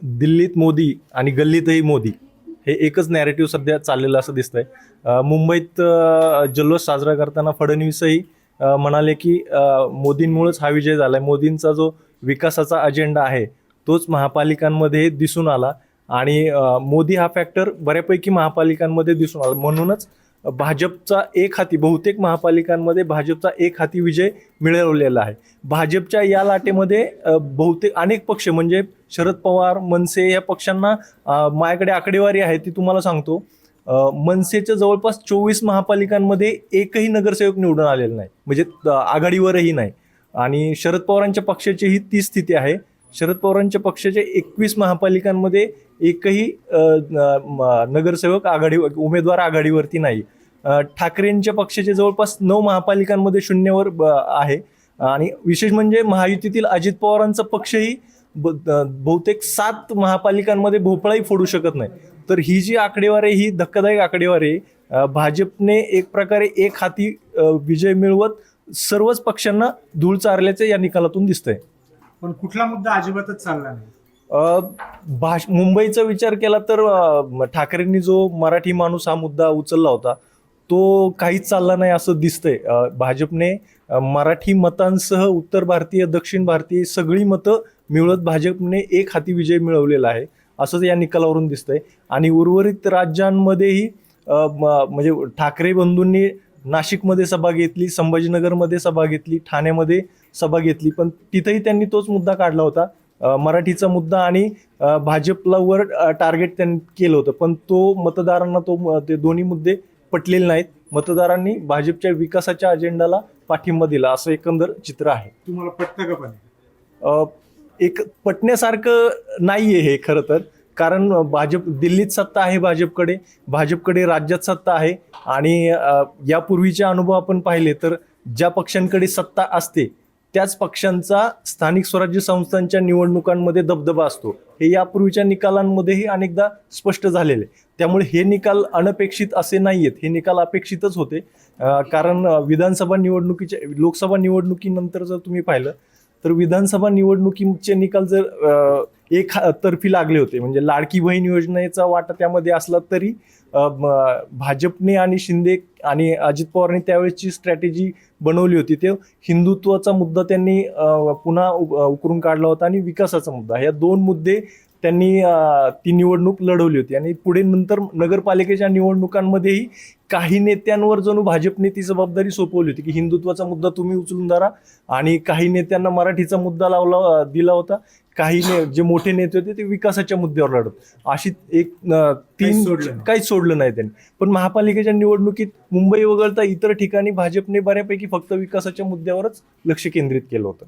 दिल्लीत मोदी आणि गल्लीतही मोदी हे एकच नॅरेटिव्ह सध्या चाललेलं असं दिसतंय. मुंबईत जल्लोष साजरा करताना फडणवीसही म्हणाले की मोदींमुळेच हा विजय झालाय. मोदींचा जो विकासाचा अजेंडा आहे तोच महापालिकांमध्ये दिसून आला आणि मोदी हा फॅक्टर बऱ्यापैकी महापालिकांमध्ये दिसून आला. म्हणूनच भाजपचा एक हाती बहुतेक महापालिकांमध्ये भाजपचा एक हाती विजय मिळवलेला आहे. भाजपच्या या लाटेमध्ये बहुतेक अनेक पक्ष म्हणजे शरद पवार, मनसे या पक्षांना माझ्याकडे आकडेवारी आहे ती तुम्हाला सांगतो. मनसेच्या जवळपास 24 महापालिकांमध्ये एकही नगरसेवक निवडून आलेला नाही, म्हणजे आघाडीवरही नाही. आणि शरद पवारांच्या पक्षाचीही ती स्थिती आहे. शरद पवारांच्या पक्षाच्या 21 महापालिकांमध्ये एकही नगरसेवक उमेदवार आघाडीवरती नाही. ठाकरेंच्या पक्षाचे जवळपास 9 महापालिकांमध्ये शून्यावर आहे. आणि विशेष म्हणजे महायुतीतील अजित पवारांचा पक्षही बहुतेक 7 महापालिकांमध्ये भोपळाही फोडू शकत नाही. तर ही जी आकडेवारी ही धक्कादायक आकडेवारी. भाजपने एक प्रकारे एक हाती विजय मिळवत सर्वच पक्षांना धूळ चारल्याचे या निकालातून दिसतंय. पण कुठला मुद्दा अजिबातच चालला नाही. मुंबईचा विचार केला तर ठाकरेंनी जो मराठी माणूस हा मुद्दा उचलला होता तो काहीच चालला नाही असं दिसतंय. भाजपने मराठी मतांसह उत्तर भारतीय, दक्षिण भारतीय सगळी मतं मिळवत भाजपने एक हाती विजय मिळवलेला आहे असंच या निकालावरून दिसतंय. आणि उर्वरित राज्यांमध्येही म्हणजे ठाकरे बंधूंनी नाशिकमध्ये सभा घेतली, संभाजीनगरमध्ये सभा घेतली, ठाण्यामध्ये सभा घेतली, पण तिथेही त्यांनी तोच मुद्दा काढला होता, मराठीचा मुद्दा. आणि भाजपला वर टार्गेट त्यांनी केलं होतं, पण तो मतदारांना ते दोन्ही मुद्दे पटलेले नाहीत. मतदारांनी भाजपच्या विकासाच्या अजेंडाला पाठिंबा दिला असं एकंदर चित्र आहे. तुम्हाला पटतं का? पण एक पटण्यासारखं नाहीये हे खरं तर, कारण भाजप दिल्लीत सत्ता आहे, भाजपकडे राज्यात सत्ता आहे. आणि यापूर्वीचे अनुभव आपण पाहिले तर ज्या पक्षांकडे सत्ता असते त्याच पक्षांचा स्थानिक स्वराज्य संस्थांच्या निवडणुकांमध्ये दबदबा असतो. हे यापूर्वीच्या निकालांमध्येही अनेकदा स्पष्ट झालेले. त्यामुळे हे निकाल अनपेक्षित असे नाहीयेत, हे निकाल अपेक्षितच होते. कारण लोकसभा निवडणुकीनंतर जर तुम्ही पाहिलं तर विधानसभा निवडणुकीचे निकाल जर एक तर्फी लागले होते, म्हणजे लाडकी बहीण योजनेचा वाटा त्यामध्ये असला तरी भाजपने आणि शिंदे आणि अजित पवारांनी त्यावेळेसची स्ट्रॅटेजी बनवली होती. ते हिंदुत्वाचा मुद्दा त्यांनी पुन्हा उकरून काढला होता आणि विकासाचा मुद्दा, या 2 मुद्दे त्यांनी ती निवडणूक लढवली होती. आणि पुढे नंतर नगरपालिकेच्या निवडणुकांमध्येही काही नेत्यांवर जणू भाजपने ती जबाबदारी सोपवली होती की हिंदुत्वाचा मुद्दा तुम्ही उचलून धरा, आणि काही नेत्यांना मराठीचा मुद्दा दिला होता. काही जे मोठे नेते होते ते विकासाच्या मुद्द्यावर लढत. अशी एक 3 काहीच सोडलं नाही त्यांनी. पण महापालिकेच्या निवडणुकीत मुंबई वगळता इतर ठिकाणी भाजपने बऱ्यापैकी फक्त विकासाच्या मुद्द्यावरच लक्ष केंद्रित केलं होतं.